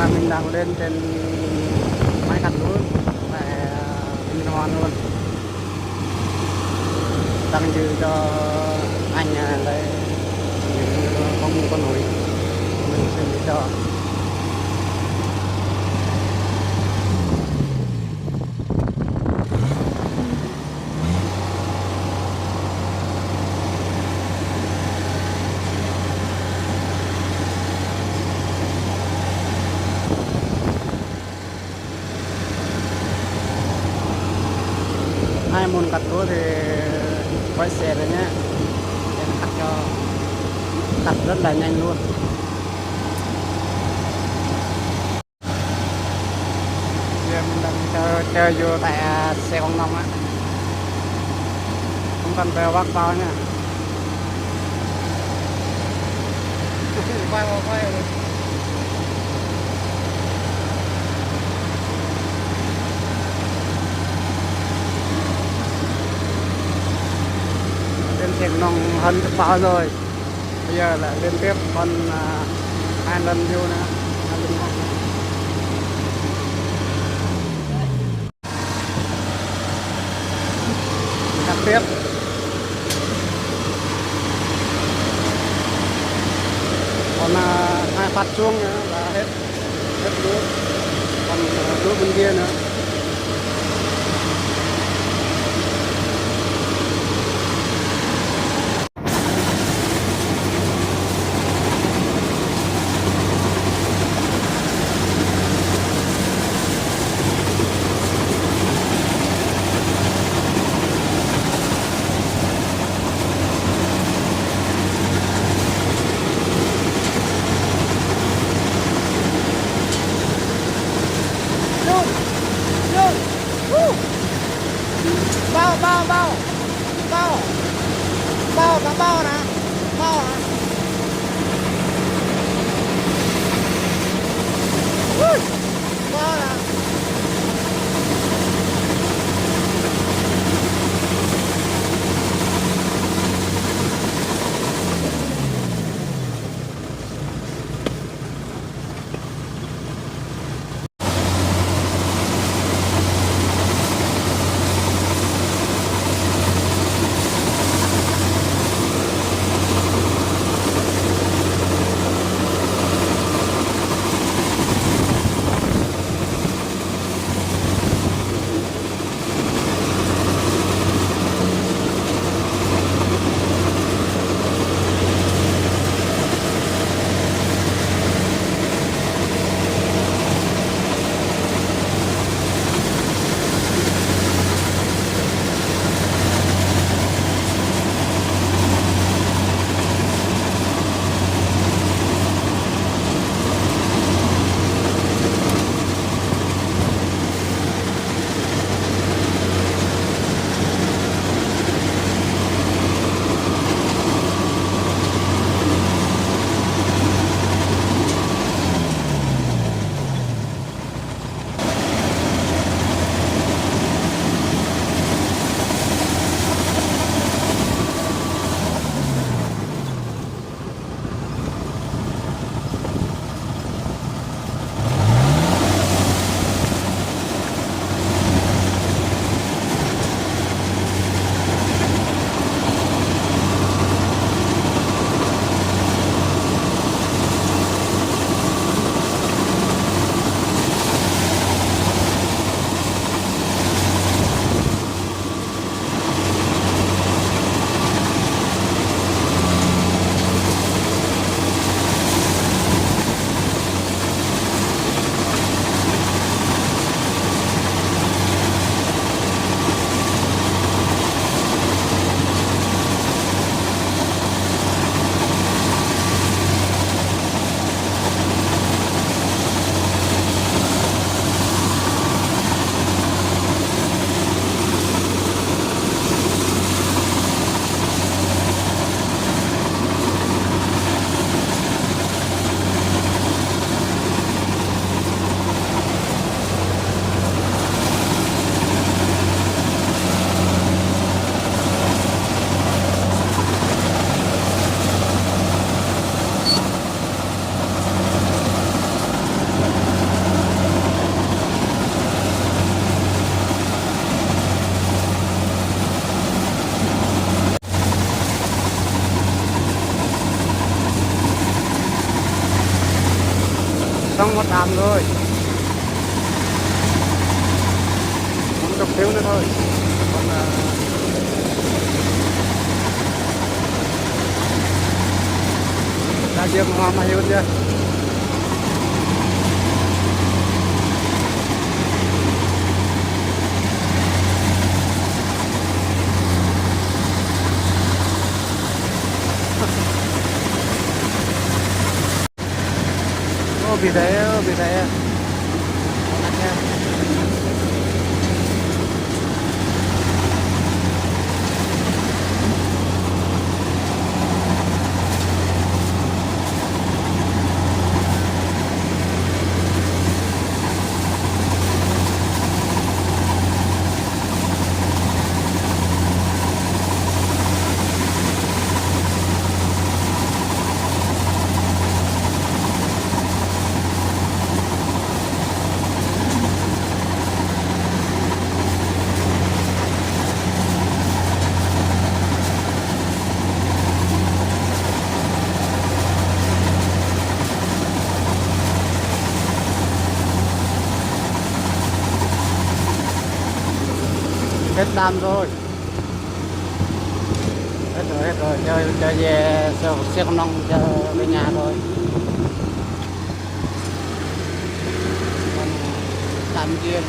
là mình đang lên trên máy cắt lúa để mình hoàn luôn, đang dư cho anh lấy những con núi mình xử lý cho. Ai muốn cắt lúa thì quay xe rồi nhé, em cắt cho, cắt rất là nhanh luôn. Giờ mình đang chơi vô tại xe con nông á, không cần phải bắt vào nha. Quay lên xe con nông hơn chút bao rồi, bây giờ lại liên tiếp còn 2 lần vô nữa, 2 lần nữa. Cắt tiếp. Còn 2 phát chuông nữa là hết lúa, còn lúa bên kia nữa. xong một đám rồi, còn chục xíu nữa thôi. Còn ra giường hoa mà hiu chưa. Vì thế hết đam rồi, hết rồi, chơi về xe công nông chơi về nhà rồi. Còn đam kia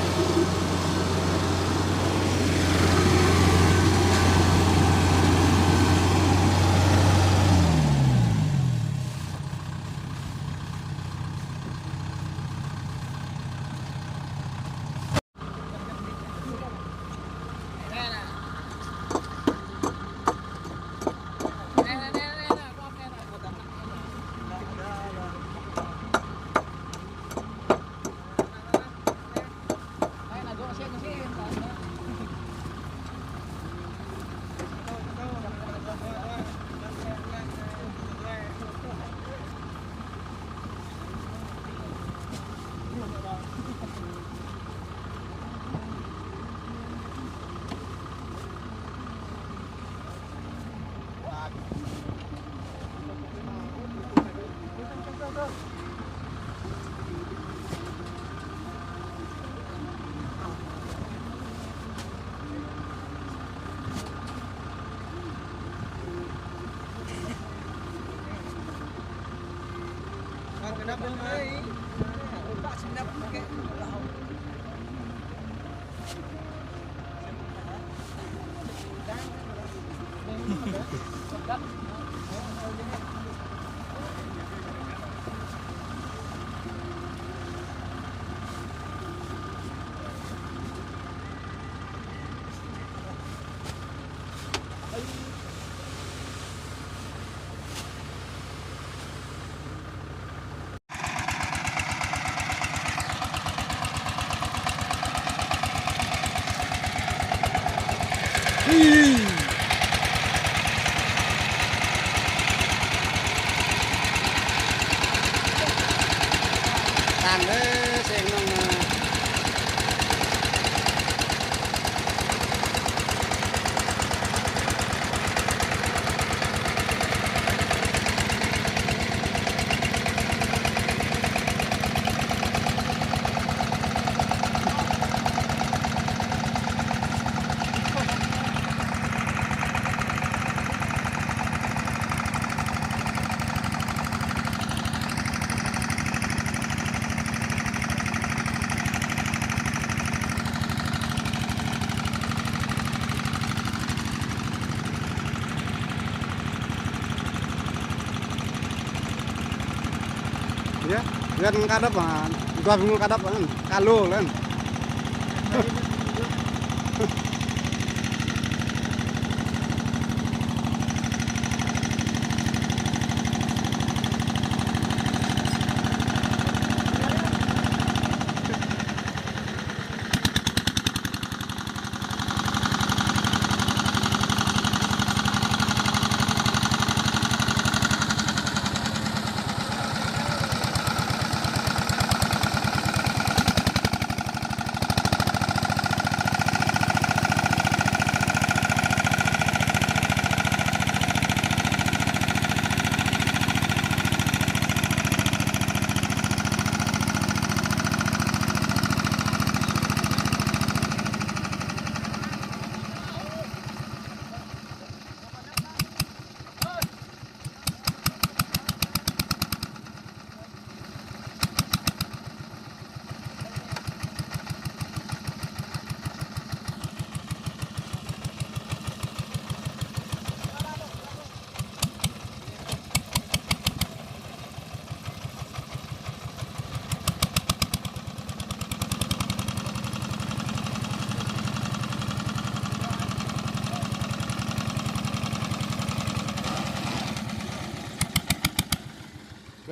tàn đấy xe công nông. Ya, lihat kadap ah, gua bingung kadap kan, kalu kan.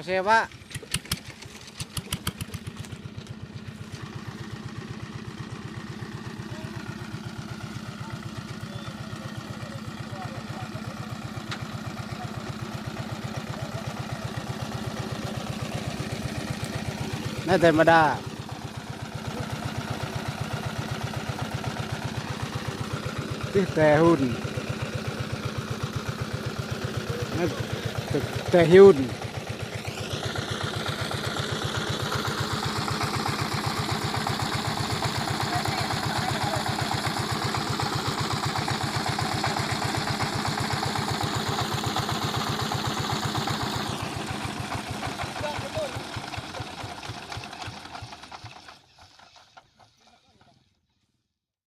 sewa. Nah, daripada tehun, tehun.